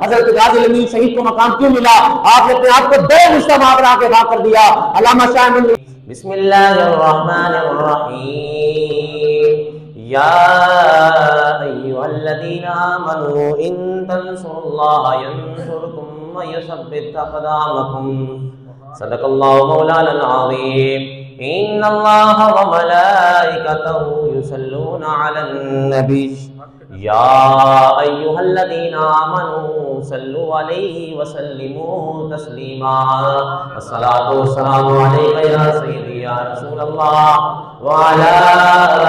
حضرت غازی امین شہید کو مقام کیوں ملا؟ آپ نے اپنے آپ کو بے مجتمع بنا کے واقع کر دیا. علامہ شاہ بسم اللہ الرحمن الرحیم. یا ایھا الذین آمنوا ان تنصروا اللہ ینصرکم ویثبت اقدامکم. صدق اللہ مولانا العظیم. ان اللہ وملائکتہ یصلون علی النبی یا ایھا الذین آمنوا صلوا علیہ وسلموا تسلیما. الصلاۃ والسلام علیک یا سیدی یا رسول اللہ وعلی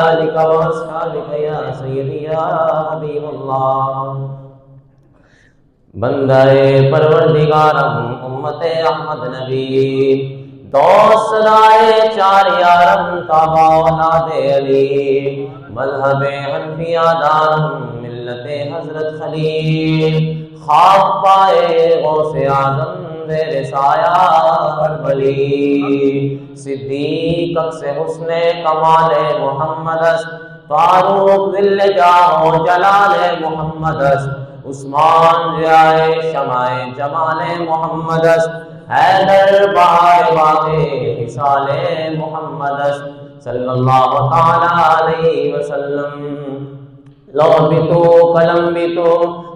آلک واصحابک یا سیدی یا حبیب اللہ. بندہ پروردگارم امت احمد نبی دوست صدائے چار یارم تابا اولاد علی مذہب حنفیہ دارم ملت حضرت خلیل خواب پائے غوث اعظم زیر سایہ ولی صدیق اکس حسن کمال محمد است فاروق ذل جاہ و جلال محمد است عثمان ضیائے شمع جمال محمد است حیدر بہار باغ خصال محمد است صلی اللہ تعالی علیہ وسلم. لو بھی تو قلم بھی تو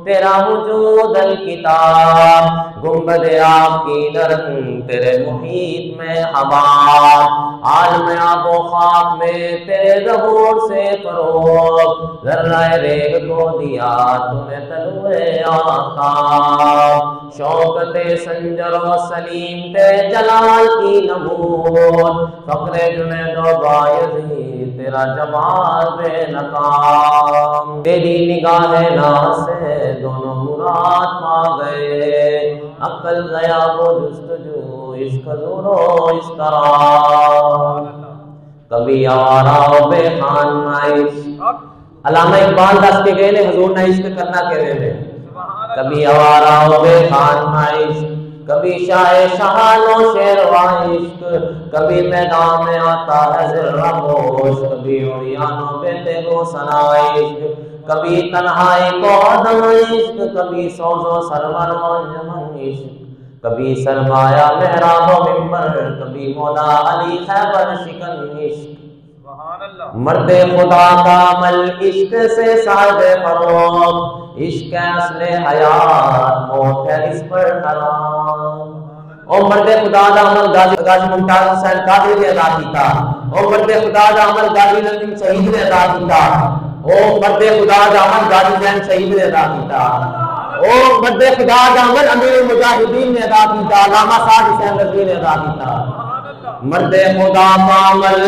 تیرا وجود الکتاب گنبد آپ کی نرم تیرے محیط میں حباب عالم آب و خاک میں تیرے ظہور سے فروغ ذرہ ریگ کو دیا تو نے طلوع آفتاب شوکت سنجر و سلیم تیرے جلال کی نمود فقر جنید و بایزید تیرا جمال بے نقاب. تیری نگاہ ناز سے دونوں مراد پا گئے عقل غیاب و جستجو عشق زور و استرار. کبھی آوارہ و بے خان عشق علامہ اقبال دس کے گئے نے حضور نے عشق کرنا کے رہے ہیں. کبھی آوارہ و بے خان عشق کبھی شاہ شہان و شیروا عشق کبھی میدان میں آتا ہے ذرہ گوش کبھی عریان و بے تیغ و ثنا عشق کبھی تنہائی کو عدم عشق کبھی سوز و سرور و انجمن عشق کبھی سرمایہ محراب و ممبر کبھی مولا علی خیبر شکن عشق. مرد خدا کا عمل عشق سے صاحب فروغ عشق اصل حیات موت ہے اس پر حرام. او مرد خدا دا عمل غازی ممتاز حسین قادری نے ادا کیتا. او مرد خدا دا عمل غازی نظیم شہید نے ادا کیتا. او مرد خدا دا عمل غازی زین شہید نے ادا کیتا. او مرد خدا دا عمل امیر المجاہدین نے ادا کیتا. علامہ سعد حسین رضوی نے ادا کیتا. مرد خدا کا عمل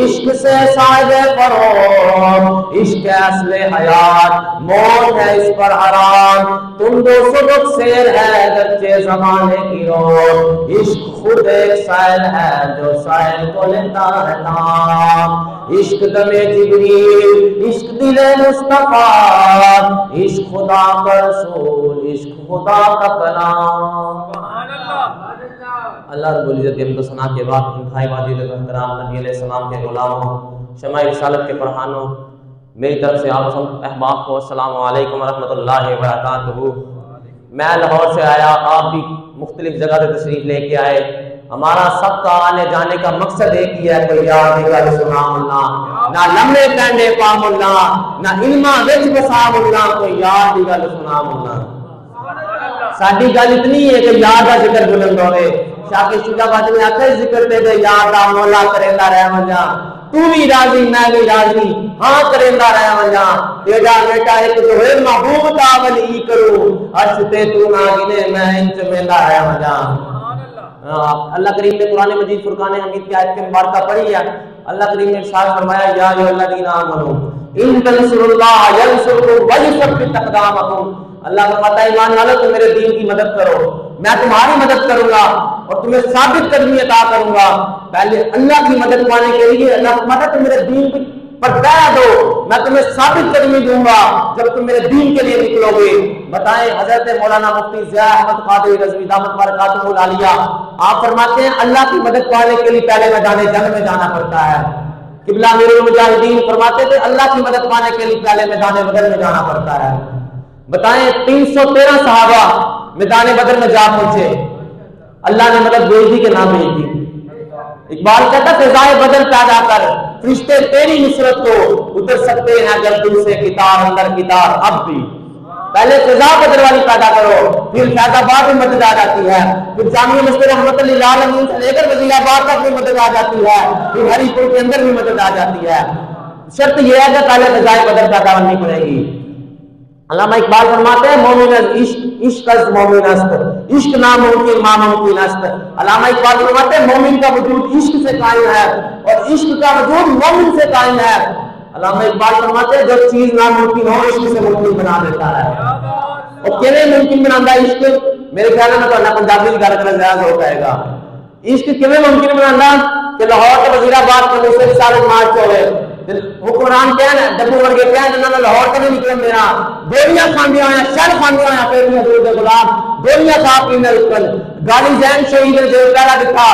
عشق سے صاحب فروغ عشق اصل حیات موت ہے اس پر حرام. تم دو سبق سیر ہے گرچہ زمانے کی روح عشق خود ایک سائل ہے جو سائل کو لیتا ہے تام. عشق دم جبریل عشق دل مصطفیٰ عشق خدا کا رسول عشق خدا کا کلام. اللہ رب العزت حمد و ثنا کے بعد انتہائی واجب احترام نبی علیہ السلام کے غلاموں شمع رسالت کے فرحانوں میری طرف سے آپ سب احباب کو السلام علیکم ورحمۃ اللہ وبرکاتہ. میں لاہور سے آیا آپ بھی مختلف جگہ سے تشریف لے کے آئے. ہمارا سب کا آنے جانے کا مقصد ایک ہی ہے کوئی یاد نگاہ سلام اللہ نہ لمبے پینڈے پام اللہ نہ علمہ وچ بسام اللہ کوئی یاد نگاہ سلام اللہ. ساڈی گل اتنی ہے کہ یاد کا ذکر بلند ہوئے. شاہ کے شجاع باد نے آخر ذکر تے دے یاد دا مولا کریندا رہ ونجا تو بھی راضی میں بھی راضی ہاں کریندا رہ ونجا تیرا بیٹا ایک جو ہے محبوب تا ولی کرو عرش تے تو نہ گنے میں انچ ویندا رہ ونجا. اللہ کریم نے قرآن مجید فرقان حمید کی آیت کے مبارکہ پڑھی ہے. اللہ کریم نے ارشاد فرمایا یا ایھا الذین آمنوا ان تنصروا اللہ ینصرکم ویثبت اقدامکم. اللہ فرماتا ہے ایمان والو تم میرے دین کی مدد کرو میں تمہاری مدد کروں گا اور تمہیں ثابت قدمی عطا کروں گا. پہلے اللہ کی مدد پانے کے لیے اللہ فرماتا ہے تم میرے دین پر بیعت دو میں تمہیں ثابت قدمی دوں گا جب تم میرے دین کے لیے نکلو گے. بتائیں حضرت مولانا مفتی ضیاء احمد قادری رضوی دامت برکاتہ العالیہ آپ فرماتے ہیں اللہ کی مدد پانے کے لیے پہلے میدان جنگ میں جانا پڑتا ہے. قبلہ امیر المجاہدین فرماتے تھے اللہ کی مدد پانے کے لیے پہلے میدان بدر میں جانا پڑتا ہے. بتائیں 313 صحابہ میدان بدر میں جا پہنچے، اللہ نے مدد بھیج دی کہ نہ بھیج دی؟ اقبال کہتا فضائے بدر پیدا کر، فرشتے تیری نصرت کو اتر سکتے ہیں اگر دل سے کتاب اندر کتاب اب بھی۔ پہلے فضا بدر والی پیدا کرو، پھر فیض آباد میں مدد آ جاتی ہے، پھر جامعہ مسجد رحمت للعالمین سے لے کر وزیر آباد تک بھی مدد آ جاتی ہے، پھر ہری پور کے اندر بھی مدد آ جاتی ہے۔ شرط یہ ہے کہ پہلے فضائے بدر پیدا کرنی پڑے گی۔ علامہ اقبال فرماتے ہیں مومن عشق از مومن است، عشق ناممکن ماممکن است۔ علامہ اقبال فرماتے ہیں مومن کا وجود عشق سے قائم ہے اور عشق کا وجود مومن سے قائم ہے۔ علامہ اقبال فرماتے ہیں جو چیز ناممکن ہو عشق سے ممکن بنا دیتا ہے۔ اور کیویں ممکن بناتا ہے عشق؟ میرے خیال میں تو اللہ پنجابی کی گل کرنا زیادہ ہو جائے گا۔ عشق کیویں ممکن بناتا کہ لاہور کے وزیر آباد میں سے رسالت مارچ ہوئے، حکمران کہنا ڈبو ورگے کہنا جنہوں نے لاہور سے نہیں نکلن دینا، گولیاں کھاندیاں ہویا شر کھاندیاں ہویا پھر بھی حضور دے غلام گولیاں کھا کے نہ رکن۔ غازی زین شہید نے جو پہلا دکھا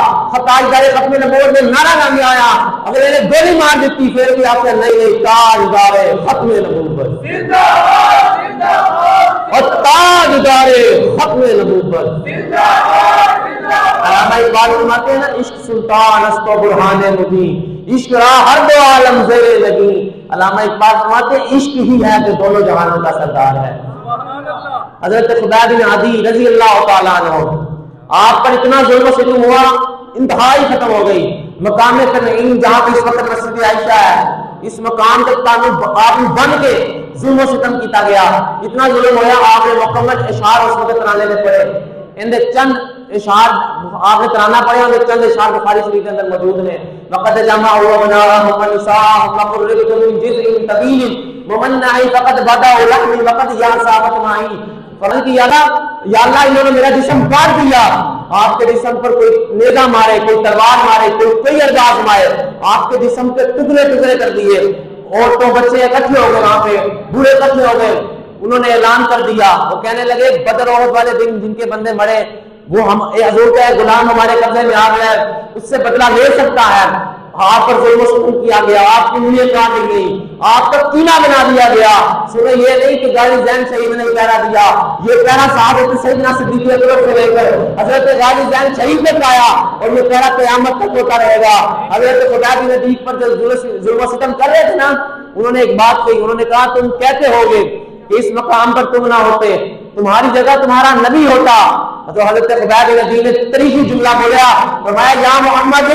تاجدار ختم نبوت میں نعرہ لاندیا ہویا، اگلے نے گولی مار دیتی پھر بھی آپ نے نہیں تاجدار ختم نبوت زندہ باد زندہ باد اور تاجدار ختم نبوت زندہ باد زندہ باد۔ علامہ اقبال فرماتے ہیں نا عشق سلطان است و برہان مبین، عشق را ہر دو عالم زیر لگی۔ علامہ اقبال فرماتے ہیں عشق ہی ہے جو دونوں جہانوں کا سردار ہے۔ حضرت خبیب بن عدی رضی اللہ تعالیٰ عنہ، آپ پر اتنا ظلم و ستم ہوا انتہائی ختم ہو گئی۔ مقام تنعیم جہاں پہ اس وقت مسجد عائشہ ہے، اس مقام تک آپ بن کے ظلم و ستم کیتا گیا، اتنا ظلم ہوا آپ نے مکمل اشعار اس وقت ترانے میں پڑھے۔ اندے چند اشعار آپ نے ترانہ پڑھے، اندے چند اشعار بخاری شریف کے اندر موجود ہیں۔ وقد جمع وبناهم ونساء فقربت من جزء طويل ممنع فقد بدا لحمي وقد ياسا مطمعي۔ فرض کی یا اللہ انہوں نے میرا جسم کاٹ دیا، آپ کے جسم پر کوئی نیزہ مارے، کوئی تلوار مارے، کوئی انداز مارے، آپ کے جسم کے ٹکڑے ٹکڑے کر دیے۔ عورتوں بچے اکٹھے ہو گئے، وہاں پہ بوڑھے اکٹھے ہو گئے، انہوں نے اعلان کر دیا، وہ کہنے لگے بدر احد والے دن جن کے بندے مرے وہ ہم حضور کا غلام ہمارے قبضے میں آ گیا ہے، اس سے بدلہ لے سکتا ہے۔ آپ پر ظلم و ستم کیا گیا، آپ کی انگلیاں کاٹ دی گئی، آپ کا کینہ بنا دیا گیا۔ سنیں یہ نہیں کہ غازی زین شہید نے پہرا دیا، یہ پہرا صحابہ سیدنا صدیق اکبر سے لے کر حضرت غازی زین شہید نے پایا اور یہ پہرا قیامت تک ہوتا رہے گا۔ حضرت خدا کی نبی پر جو ظلم و ستم کر رہے تھے نا، انہوں نے ایک بات کہی، انہوں نے کہا تم کہتے ہوگے کہ اس مقام پر تم نہ ہوتے، تمہاری جگہ تمہارا نبی ہوتا۔ تو حضرت خبیب بن عدی نے تاریخی جملہ بولا، فرمایا یا محمد،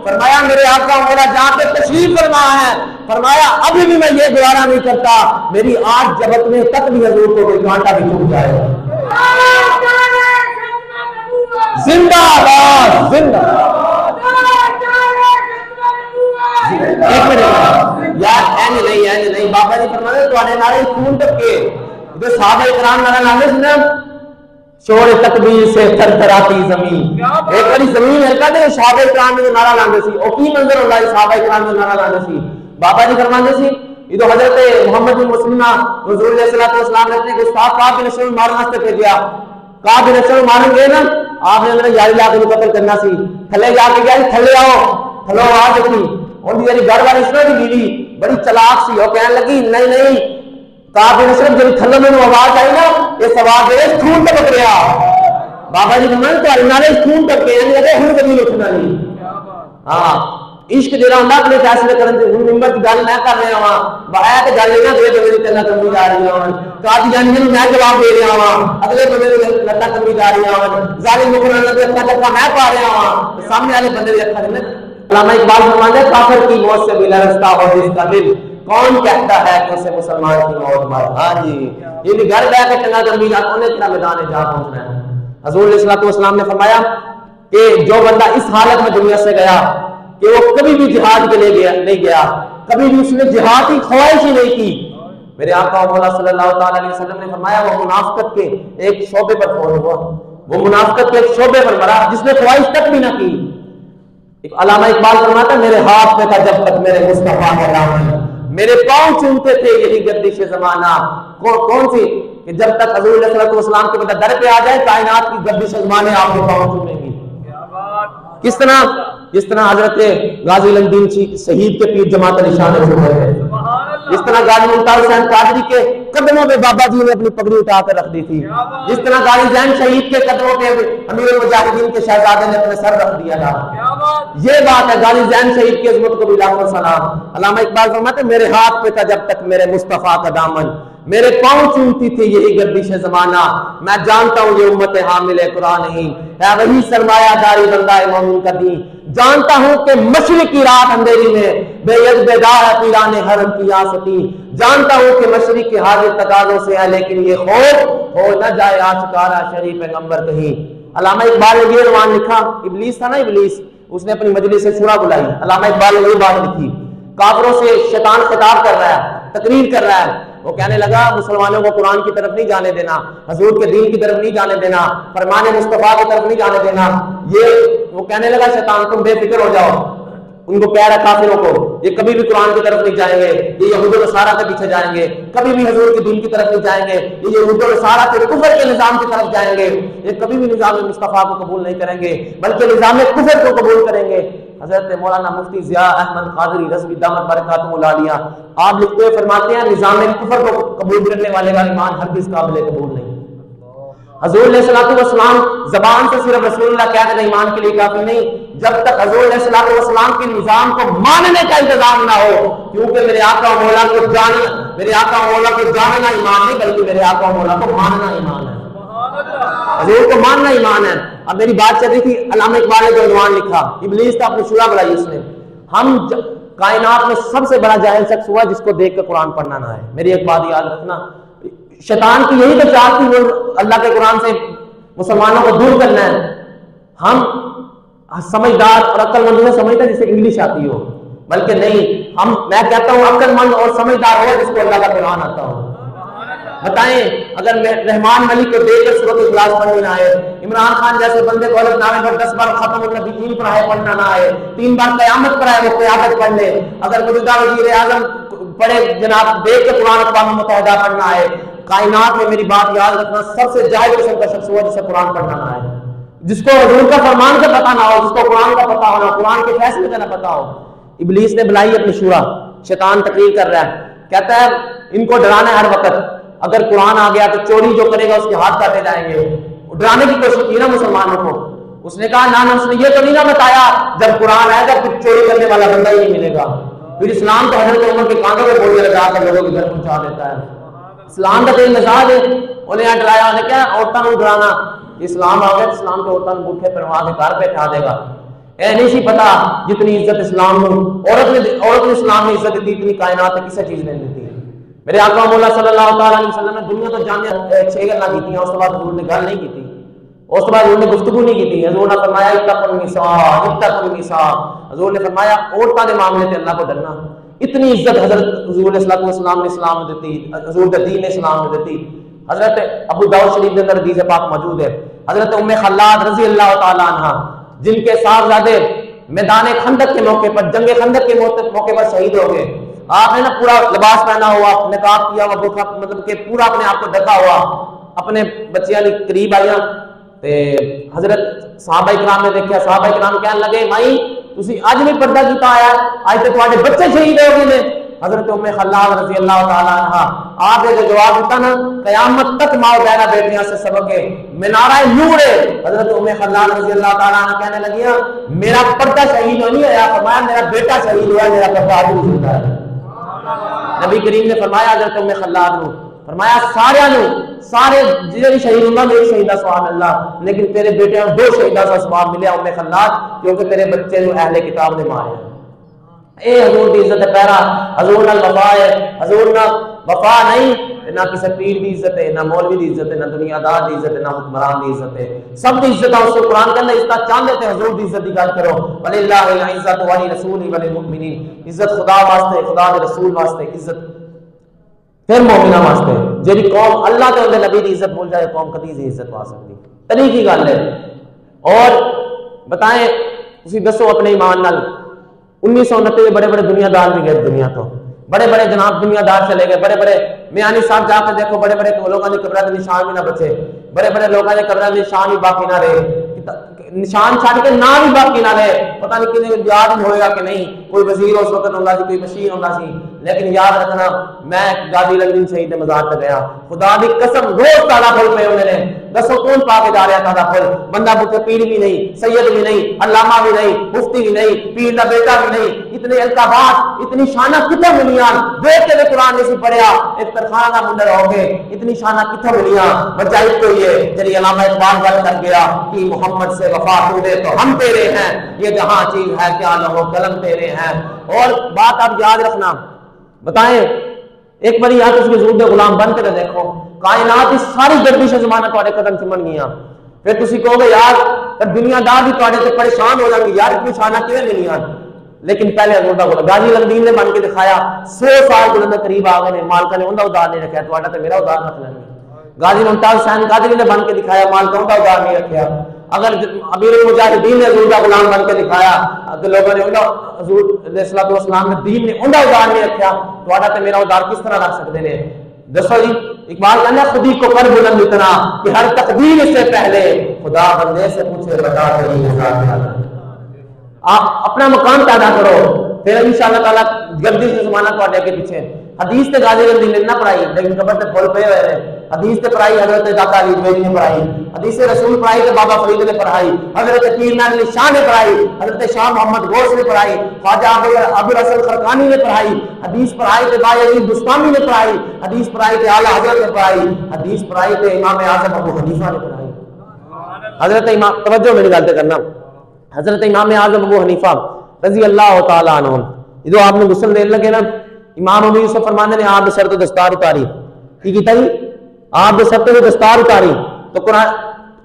فرمایا میرے آقا میرا جہاں پہ تشریف فرما ہے، فرمایا ابھی بھی میں یہ گوارا نہیں کرتا میری آج جبت میں تک بھی حضور کو کوئی کانٹا بھی چھوٹ جائے۔ زندہ باد زندہ ایک منٹ یار نہیں بابا جی فرماتے تواڈے نعرے خون ٹپکے جو صحابہ کرام نعرہ لاندے سی نا، شور تکبیر سے تھر تھراتی زمین، ایک بڑی زمین ہلکا تے صحابہ کرام نے نعرہ لاندے سی، او کی منظر ہوندا ہے صحابہ کرام نے نعرہ لاندے سی۔ بابا جی فرماندے سی یہ تو حضرت محمد بن مسلمہ حضور علیہ الصلوۃ والسلام نے گستاخ کعب بن اشرف مارنے واسطے بھیجیا، کعب بن اشرف مارن گئے نا، آپ نے انہیں یاری لا کے قتل کرنا سی، تھلے جا کے گیا تھلے آؤ، تھلو آواز دیکھی، ان کی میری گھر والی سنو دی بیوی بڑی چلاک سی، وہ کہنے لگی نہیں کعب بن اشرف جب تھلے میں آواز آئی نا یہ سوال دے خون ٹپک رہا۔ بابا جی نے تو نارے خون ٹپکے یعنی لگے ہن کبھی اٹھنا نہیں۔ ہاں عشق جڑا ہوندا اپنے فیصلے کرن تے ہن نمبر دی گل میں کر رہا ہاں، بایا تے گل نہ دے میری تینا کمی جا رہی ہوں، قاضی جان میں جواب دے رہا ہاں، اگلے بندے دی لٹا کمی جا رہی ہوں، ظالم مقرر دے اکھاں تک میں پا رہا ہاں، سامنے والے بندے دی اکھاں نے۔ علامہ اقبال فرماتے ہیں کافر کی موت سے بلا رستہ ہو جس کا دل، کون کہتا ہے کہ اسے مسلمان کی موت مار۔ ہاں جی یہ بھی گھر بیٹھ کے چنگا کمی جا کون اتنا میدان جا پہنچنا ہے۔ حضور علیہ الصلوۃ والسلام نے فرمایا کہ جو بندہ اس حالت میں دنیا سے گیا کہ وہ کبھی بھی جہاد کے لیے نہیں گیا، کبھی بھی اس نے جہاد کی خواہش ہی نہیں کی، میرے آقا مولا صلی اللہ تعالی علیہ وسلم نے فرمایا وہ منافقت کے ایک شعبے پر فوت ہوا، وہ منافقت کے ایک شعبے پر مرا جس نے خواہش تک بھی نہ کی۔ علامہ اقبال فرماتا ہے میرے ہاتھ میں تھا جب تک میرے مصطفیٰ کا دامن، میرے پاؤں چومتے تھے یہی گردش زمانہ، کون سی کہ جب تک حضور علیہ الصلوۃ والسلام کے بندہ در پہ آ جائے کائنات کی گردش زمانے آپ کے پاؤں چومیں گی۔ کس طرح؟ جس طرح حضرت غازی لنگدین شہید کے پیر جماعت نشان چھوڑ گئے، جس طرح غازی ممتاز حسین قادری کے قدموں پہ بابا جی نے اپنی پگڑی اٹھا کر رکھ دی تھی، جس طرح غازی زین شہید کے قدموں پہ امیر المجاہدین کے شہزادے نے اپنے سر رکھ دیا تھا۔ یہ بات ہے غازی زین شہید کی عظمت کو بھی لاکھوں سلام۔ علامہ اقبال فرماتے ہیں میرے ہاتھ پہ تھا جب تک میرے مصطفیٰ کا دامن، میرے پاؤں چومتی تھی یہی گردش زمانہ، میں جانتا ہوں یہ امت حامل قرآن ہی ہے وہی سرمایہ داری بندہ مومن کا دین، جانتا ہوں کہ مشرق کی رات اندھیری میں بے ید بیدار ہے پیران حرم کی آستی، جانتا ہوں کہ مشرق کے حاضر تقاضوں سے ہے لیکن یہ خوف ہو نہ جائے آشکارا شریف پیغمبر کہیں۔ علامہ اقبال نے یہ عنوان لکھا، ابلیس تھا نا ابلیس، اس نے اپنی مجلس سے شورا بلائی، علامہ اقبال نے یہ بات لکھی، کافروں سے شیطان خطاب کر رہا ہے، تقریر کر رہا ہے، وہ کہنے لگا مسلمانوں کو قرآن کی طرف نہیں جانے دینا، حضور کے دین کی طرف نہیں جانے دینا، فرمان مصطفیٰ کی طرف نہیں جانے دینا، یہ وہ کہنے لگا شیطان تم بے فکر ہو جاؤ، ان کو کہہ رہا کافروں کو یہ کبھی بھی قرآن کی طرف نہیں جائیں گے، یہ یہود و نصارہ کے پیچھے جائیں گے، کبھی بھی حضور کے دین کی طرف نہیں جائیں گے، یہ یہود و نصارہ کے کفر کے نظام کی طرف جائیں گے، یہ کبھی بھی نظام مصطفیٰ کو قبول نہیں کریں گے بلکہ نظام کفر کو قبول کریں گے۔ حضرت مولانا مفتی ضیاء احمد قادری رضوی دامت برکاتہ العالیہ آپ لکھتے ہوئے فرماتے ہیں نظام کفر کو قبول کرنے والے کا ایمان ہرگز قابل قبول نہیں۔ حضور علیہ الصلوۃ والسلام زبان سے صرف رسول اللہ کہہ دینا ایمان کے لیے کافی نہیں، جب تک حضور علیہ الصلوۃ والسلام کے نظام کو ماننے کا انتظام نہ ہو، کیونکہ میرے آقا و مولا کو جاننا، میرے آقا و مولا کو جاننا ایمان نہیں بلکہ میرے آقا و مولا کو ماننا ایمان ہے، حضور کو ماننا ایمان ہے۔ اب میری بات چل رہی تھی، علامہ اقبال نے جو عنوان لکھا، ابلیس کا اپنی شورا بلائی اس نے، ہم کائنات میں سب سے بڑا جاہل شخص ہوا جس کو دیکھ کر قرآن پڑھنا نہ ہے۔ میری ایک بات یاد رکھنا، شیطان کی یہی تو چاہت تھی وہ اللہ کے قرآن سے مسلمانوں کو دور کرنا ہے۔ ہم سمجھدار اور عقل مند نہیں سمجھتا جسے انگلش آتی ہو، بلکہ نہیں، میں کہتا ہوں عقل مند اور سمجھدار ہو جس کو اللہ کا قرآن آتا ہو۔ بتائیں اگر رحمان ملک کو دیکھ کر سورۃ اخلاص پڑھنے نہ آئے، عمران خان جیسے بندے کو الگ نامے پر 10 بار ختم النبیین پڑھائے پڑھنا نہ آئے، 3 بار قیامت پر آئے وہ قیادت پڑھ لے، اگر موجودہ وزیر اعظم پڑھے جناب دیکھ کے قرآن اقوام متحدہ پڑھنا آئے، کائنات میں میری بات یاد رکھنا سب سے جاہل قسم کا شخص ہوا جسے قرآن پڑھنا نہ آئے، جس کو حضور کا فرمان کا پتہ نہ ہو، جس کو قرآن کا پتہ ہونا، قرآن کے فیصلے کا نہ پتہ ہو۔ ابلیس نے بلائی اپنی شورا، شیطان تقریر کر رہا ہے، کہتا ہے ان کو ڈرانا ہے ہر وقت، اگر قرآن آ گیا تو چوری جو کرے گا اس کے ہاتھ کاٹے جائیں گے، ڈرانے کی کوشش کی نا مسلمانوں کو۔ اس نے کہا نہ اس نے یہ تو نہیں نہ بتایا جب قرآن آئے گا پھر چوری کرنے والا بندہ ہی نہیں ملے گا، پھر اسلام تو حضرت عمر کے کانوں پہ بوجھ لگا کر لوگوں کے گھر پہنچا دیتا ہے۔ اسلام کا کوئی مزاج ہے، انہیں یہاں ڈرایا، انہیں کیا عورتوں کو ڈرانا، اسلام آ گیا اسلام کے عورتوں کو بھوکے پروا کے گھر پہ اٹھا دے گا، اے نہیں سی پتا جتنی عزت اسلام میں عورت نے اسلام میں عزت دی اتنی کائنات میں کسی چیز نے نہیں دی۔ میرے آقا مولا صلی اللہ تعالیٰ علیہ وسلم نے دنیا تو جانے 6 گلاں کی تھی، اس کے بعد حضور نے گل نہیں کی تھی، اس کے بعد حضور نے گفتگو نہیں کی تھی۔ حضور نے فرمایا اتقوا النساء، حضور نے فرمایا عورتوں کے معاملے سے اللہ کو ڈرنا۔ اتنی عزت حضرت حضور علیہ السلام نے اسلام میں دیتی، حضور کے دین نے اسلام میں دیتی۔ حضرت ابو داؤد شریف کے اندر حدیث پاک موجود ہے، حضرت ام خلاد رضی اللہ تعالیٰ عنہ جن کے صاحبزادے میدان خندق کے موقع پر، جنگ خندق کے موقع پر شہید ہو گئے، آپ نے نا پورا لباس پہنا ہوا، نقاب کیا ہوا، برقع مطلب کہ پورا اپنے آپ کو ڈھکا ہوا، اپنے بچیاں قریب آئیاں تے حضرت صحابہ کرام نے دیکھا، صحابہ کرام کہنے لگے مائی تسی اج بھی پردہ کیتا آیا، اج تے تواڈے بچے شہید ہو گئے نے۔ حضرت ام خلاد رضی اللہ تعالیٰ عنہ آپ نے جو جواب دیتا نا قیامت تک ماں و بہنہ بیٹیاں سے سبق ہے، منارہ نور ہے۔ حضرت ام خلاد رضی اللہ تعالیٰ عنہ کہنے لگی میرا پردہ شہید نہیں ہوا، فرمایا میرا بیٹا شہید ہوا، میرا پردہ آج بھی زندہ ہے۔ نبی کریم نے فرمایا حضرت ام خلاد نو فرمایا سارے جتنے شہید ہوں گا میری شہیدہ سبحان اللہ، لیکن تیرے بیٹے 2 شہیدہ کا ثواب ملیا ام خلاد، کیونکہ تیرے بچے جو اہل کتاب نے مارے۔ اے حضور دی عزت ہے پیرا، حضور نال وفا ہے، حضور نال وفا نہیں، نہ کسی پیر دی عزت ہے، نہ مولوی دی عزت ہے، نہ دنیا دار دی عزت ہے، نہ حکمران دی عزت ہے، سب دی عزت ہے اس کو قرآن کے اندر اس کا چاندے تے حضور دی عزت دی گل کرو، وللہ العزت ولرسولہ وللمؤمنین، عزت خدا واسطے، خدا دے رسول واسطے، عزت پھر مومنہ واسطے۔ جیڑی قوم اللہ تے اندر نبی دی عزت بھول جائے قوم کدی دی عزت پا سکتی، طریقی گل ہے۔ اور بتائیں تسی دسو اپنے ایمان نال 1929 میں بڑے بڑے دنیا دار بھی گئے دنیا تو، بڑے بڑے جناب دنیا دار چلے گئے، بڑے بڑے میانی صاحب جا کے دیکھو بڑے بڑے لوگوں نے قبروں کے نشان بھی نہ بچے، بڑے بڑے لوگوں نے قبروں کے نشان بھی باقی نہ رہے، نشان چھاڑ کے نام بھی باقی نہ رہے، پتہ نہیں کتنے یاد ہوئے گا کہ نہیں، کوئی وزیر اس وقت ہوتا سی، کوئی مشیر ہوتا سی، لیکن یاد رکھنا میں غازی لندن شہید مزار پہ گیا، خدا دی قسم روز تازہ پھول پہ ہونے نے، دسو کون پا کے جا رہا تازہ پھول؟ بندہ بوٹے پیر بھی نہیں، سید بھی نہیں، علامہ بھی نہیں، مفتی بھی نہیں، پیر دا بیٹا بھی نہیں، اتنے القابات اتنی شانہ کتوں ملیاں دیکھ کے قرآن نہیں سی پڑھیا، ایک ترخانہ کا منڈر ہو گئے، اتنی شانہ کتوں ملیاں؟ وجہ ایک تو یہ جنہی علامہ اقبال گل کر گیا کہ محمد سے وفا ٹوٹے تو ہم تیرے ہیں، یہ جہاں چیز ہے کیا لہو قلم تیرے ہیں۔ اور بات آپ یاد رکھنا، بتائیں ایک باری یہاں اس کے حضور دے غلام بن کے دیکھو، کائنات کی ساری گردش زمانہ تواڈے قدم چمن گیاں، پھر تسی کہو گے یار دنیا دار بھی تواڈے تے پریشان ہو جائیں گے، یار اتنی شانہ کیوں ملیاں؟ لیکن پہلے حضور دا غلام غازی لندین نے بن کے دکھایا، 100 سال گزرنے قریب آ گئے نے، مالکہ نے انہاں ادار نہیں رکھا، تواڈا تے میرا ادار رکھ لیں گے۔ غازی ممتاز حسین قادری نے بن کے دکھایا، مالکہ انہاں ادار نہیں رکھا۔ اگر امیر المجاہدین نے حضور دا غلام بن کے دکھایا تو لوگوں نے انہاں حضور علیہ الصلوۃ والسلام نے دین نے انہاں ادار نہیں رکھا، تواڈا تے میرا ادار کس طرح رکھ سکتے ہیں؟ دسو جی، اقبال کہنا خودی کو کر بلند اتنا کہ ہر تقدیر سے پہلے خدا بندے سے پوچھے بتا تیری ذات کیا ہے۔ آپ اپنا مقام پیدا کرو، پھر انشاءاللہ تعالیٰ گردش سے زمانہ کو آٹے کے پیچھے۔ حدیث تے غازی لندن نے نہ پڑھائی، لیکن قبر تے پھول پہ ہوئے رہے۔ حدیث تے پڑھائی حضرت داتا علی جویری نے پڑھائی، حدیث رسول پڑھائی تے بابا فرید نے پڑھائی، حضرت پیر ناظر علی شاہ نے پڑھائی، حضرت شاہ محمد غوث نے پڑھائی، خواجہ ابو الحسن خرقانی نے پڑھائی، حدیث پڑھائی تے بائی علی بستامی نے پڑھائی، حدیث پڑھائی تے اعلیٰ حضرت نے پڑھائی، حدیث پڑھائی تے امام اعظم ابو حنیفہ نے پڑھائی۔ حضرت امام توجہ میری گل تے کرنا، حضرت امام اعظم ابو حنیفہ رضی اللہ تعالیٰ عنہ جو آپ نے غسل دینے لگے نا، امام ابو یوسف فرمانے نے آپ سر تو دستار اتاری، کی کیتا جی؟ آپ دے سر تو دستار اتاری تو قرآن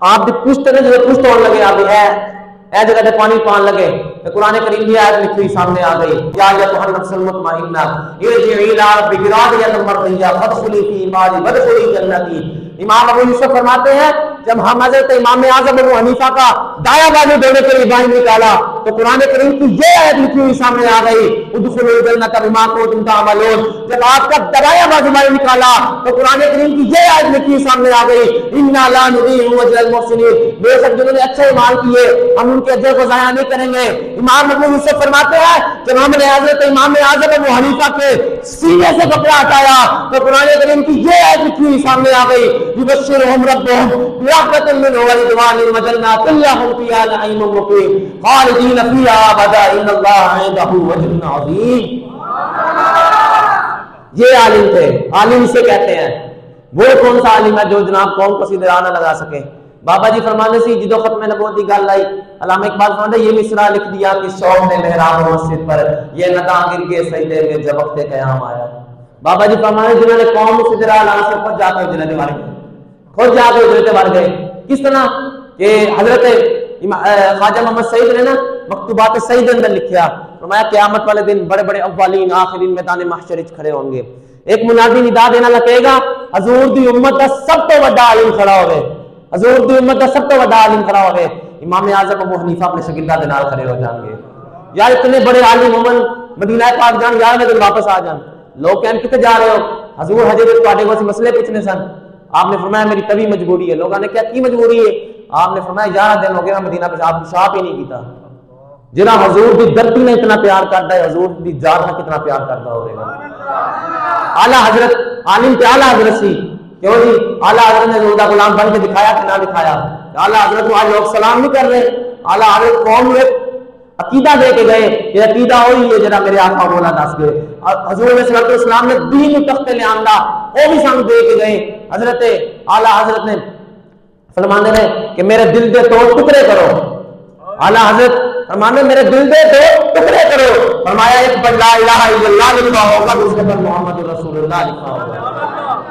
آپ دی پشت نے جو پشت ہونے لگے آپ اے جگہ تے پانی پان لگے تو قرآن کریم کی آیت لکھی سامنے آ گئی، یا ایھا النفس المطمئنہ ارجعی الی ربک راضیۃ مرضیہ فادخلی فی عبادی وادخلی جنتی۔ امام ابو یوسف فرماتے ہیں جب ہم حضرت امام اعظم ابو حنیفہ کا دایاں بازو دینے کے لیے بائیں نکالا تو قرآن کریم کی یہ آیت لکھی ہوئی سامنے آ گئی، ادخلوا الجنۃ بما کنتم تعملون۔ جب آپ کا دایاں بازو بائیں نکالا تو قرآن کریم کی یہ آیت لکھی ہوئی سامنے آ گئی، انا لا نضیع اجر المحسنین، بے شک جنہوں نے اچھے اعمال کیے ہم ان کے اجر کو ضائع نہیں کریں گے۔ امام ابو یوسف فرماتے ہیں جب ہم نے حضرت امام اعظم ابو حنیفہ کے سینے سے کپڑا ہٹایا تو قرآن کریم کی یہ آیت لکھی ہوئی سامنے آ گئی، یبشرہم ربہم برحمۃ منہ ورضوان وجنات لہم فیہا نعیم مقیم خالدین فیہا ابدا ان اللہ عندہ اجر عظیم۔ یہ عالم تھے، عالم اسے کہتے ہیں۔ وہ کون سا عالم ہے جو جناب قوم کو سیدھے راہ نہ لگا سکے؟ بابا جی فرمانے سے جدو ختم نبوت کی گل آئی، علامہ اقبال فرماتے یہ مصرع لکھ دیا کہ شوق نے محراب مسجد پر یہ ندا گر کے سجدے میں جب وقت قیام آیا۔ بابا جی فرمانے جنہوں نے قوم کو سیدھے راہ لگا سے خود جا کے اجرت مار گئے، خود جا کے اجرت مار گئے۔ کس طرح کہ حضرت خواجہ محمد سعید نے نا مکتوبات سعید اندر لکھیا، فرمایا قیامت والے دن بڑے بڑے اولین آخرین میدان محشر وچ کھڑے ہوں گے، ایک منادی ندا دینا لگے گا حضور دی امت دا سب تو بڑا عالم کھڑا ہوئے، حضور دی امت دا سب تو بڑا عالم کھڑا ہوئے۔ امام اعظم ابو حنیفہ اپنے شاگرداں دے نال کھڑے ہو جان گے، یار اتنے بڑے عالم عمل مدینہ پاک جان، یار میں واپس آ جان۔ لوگ کہیں کتے جا رہے ہو؟ حضور حجر تواڈے کو مسئلے پوچھنے سن، آپ نے فرمایا میری طبی مجبوری ہے۔ لوگوں نے کہا کی مجبوری ہے؟ آپ نے فرمایا 11 دن ہو گئے میں مدینہ پیشاب ہی نہیں کیتا۔ جنا حضور دی دھرتی نے اتنا پیار کرتا ہے، حضور دی ذات نے کتنا پیار کرتا ہوگا۔ اعلیٰ حضرت عالم تے اعلیٰ حضرت سی، کیوں جی؟ اعلیٰ حضرت نے حضور دا غلام بن کے دکھایا کہ نہ دکھایا؟ اعلیٰ حضرت کو آج لوگ سلام نہیں کر رہے، اعلیٰ حضرت قوم نے عقیدہ دے کے گئے، یہ عقیدہ وہی ہے جڑا میرے آقا مولا دس گئے۔ حضور علیہ الصلوۃ والسلام نے دین تخت لے آندا، وہ بھی سانو دے کے گئے۔ حضرت اعلیٰ حضرت نے فرمانے نے کہ میرے دل دے توڑ ٹکڑے کرو، اعلیٰ حضرت فرمانے میرے دل دے توڑ ٹکڑے کرو، فرمایا ایک پر لا الہ الا اللہ لکھا ہوگا، دوسرے پر محمد رسول اللہ لکھا ہوگا۔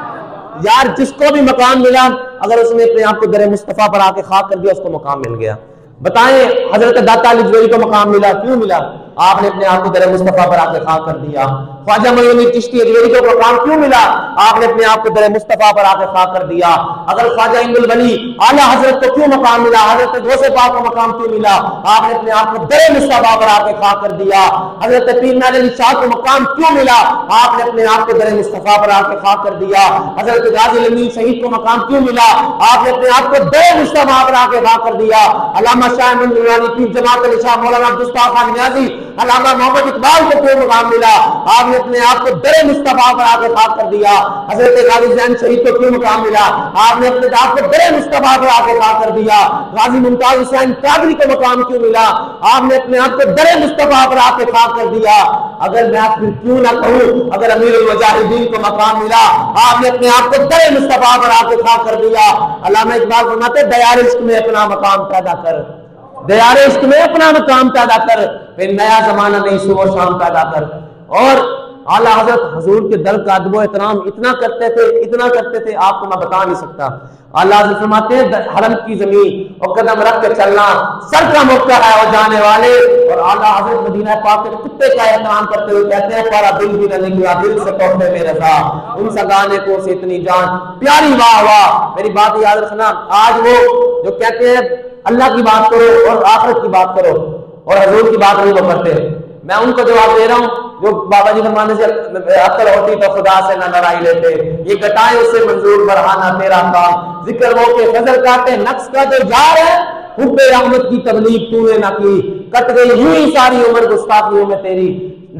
یار جس کو بھی مقام ملا اگر اس نے اپنے آپ کو در مصطفیٰ پر آ کے خاک کر دیا اس کو مقام مل گیا۔ بتائیں حضرت داتا علی جویری کو مقام ملا کیوں ملا؟ آپ نے اپنے آپ کو در مصطفیٰ پر آ کے خاک کر دیا۔ خواجہ معین الدین چشتی اجمیری کو مقام کیوں ملا؟ آپ نے اپنے آپ کو در مصطفیٰ پر آ کے خاک کر دیا۔ اگر خواجہ عند الولی اعلیٰ حضرت کو کیوں مقام ملا؟ حضرت غوث پاک کو مقام کیوں ملا؟ آپ نے اپنے آپ کو در مصطفیٰ پر آ کے خاک کر دیا۔ حضرت پیر ناظر علی شاہ کو مقام کیوں ملا؟ آپ نے اپنے آپ کو در مصطفیٰ پر آ کے خاک کر دیا۔ حضرت غازی لندن شہید کو مقام کیوں ملا؟ آپ نے اپنے آپ کو در مصطفیٰ پر آ کے خاک کر دیا۔ علامہ شاہ امین نورانی پیر جماعت علی شاہ مولانا عبدالستار خان نیازی علامہ محمد اقبال کو کیوں مقام ملا؟ آپ نے اپنے آپ کو در مصطفیٰ پر آ کے خاک کر دیا۔ حضرت غازی حسین شہید کو کیوں مقام ملا؟ آپ نے اپنے آپ کو در مصطفیٰ پر آ کے خاک کر دیا۔ غازی ممتاز حسین قادری کو مقام کیوں ملا؟ آپ نے اپنے آپ کو در مصطفیٰ پر آ کے خاک کر دیا۔ اگر میں آپ کیوں نہ کہوں، اگر امیر المجاہدین کو مقام ملا، آپ نے اپنے آپ کو در مصطفیٰ پر آ کے خاک کر دیا۔ علامہ اقبال فرماتے دیار عشق میں اپنا مقام پیدا کر، دیار عشق میں اپنا مقام پیدا کر، پھر نیا زمانہ نہیں صبح و شام پیدا کر۔ اور اعلیٰ حضرت حضور کے در کا ادب و احترام اتنا کرتے تھے آپ کو میں بتا نہیں سکتا۔ اعلیٰ حضرت فرماتے ہیں حرم کی زمین اور قدم رکھ کے چلنا سر کا موقع ہے اور جانے والے۔ اور اعلیٰ حضرت مدینہ پاک کے کتے کا احترام کرتے ہوئے کہتے ہیں پارا دل بھی نہ نکلا دل سے تحفے میں رضا، ان سگانے کو سے اتنی جان پیاری واہ واہ۔ میری بات یاد رکھنا، آج وہ جو کہتے ہیں اللہ کی بات کرو اور آخرت کی بات کرو اور حضور کی بات نہیں وہ کرتے، میں ان کو جواب دے رہا ہوں جو بابا جی فرمانے سے عقل ہوتی تو خدا سے نہ لڑائی لیتے، یہ گٹائے اس سے منظور برہانہ تیرا کام، ذکر وہ کہ فضل کاٹے نقص کا جو جار ہے، حب رحمت کی تبلیغ تو نے نہ کی، کٹ گئی یوں ہی ساری عمر گستاخیوں میں تیری،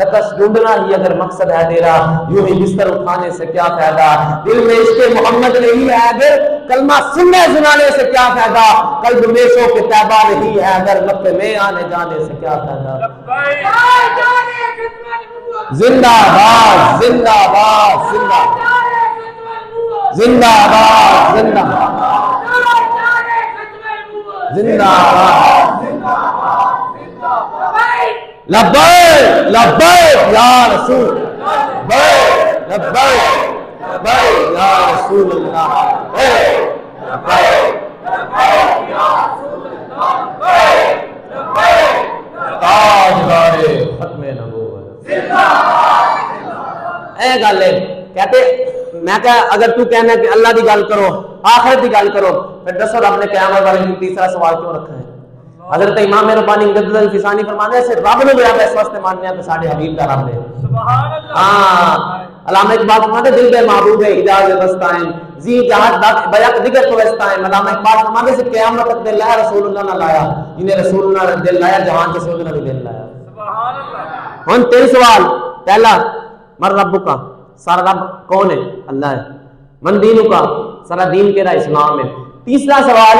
نقص ڈھونڈنا ہی اگر مقصد ہے تیرا، یوں ہی بستر اٹھانے سے کیا فائدہ، دل میں عشق محمد نہیں ہے اگر کلمہ سننے سنانے سے کیا فائدہ، قلب میں شوق طیبہ نہیں ہے اگر لب میں آنے جانے سے کیا فائدہ۔ زندہ باد زندہ باد زندہ زندہ باد زندہ زندہ باد لبیک لبیک یا رسول لبیک لبیک لبیک یا رسول اللہ لبیک لبیک یا رسول اللہ لبیک تاجدار ختم نبوت اے گل ہے کہتے میں کہ اگر تو کہنا کہ اللہ دی گل کرو آخرت دی گل کرو پھر دسو رب نے قیامت والے دن تیسرا سوال کیوں رکھا ہے؟ حضرت امام ربانی مجدد الفسانی فرمانے سے رب نے بیان اس واسطے ماننے ہیں کہ ساڈے حبیب دا رب ہے۔ سبحان اللہ۔ ہاں علامہ اقبال فرماتے دل بے محبوب اجاز بستائیں زی جہاد بیک دیگر تو وستائیں، علامہ اقبال فرماتے سے قیامت تک دل لایا رسول اللہ نہ لایا، جنہیں رسول اللہ نے دل لایا جہان کے سود نے دل لایا۔ سبحان اللہ۔ ہن تین سوال، پہلا من رب کا، سارا رب کون ہے؟ اللہ ہے۔ من دین کا، سارا دین کیڑا؟ اسلام ہے۔ تیسرا سوال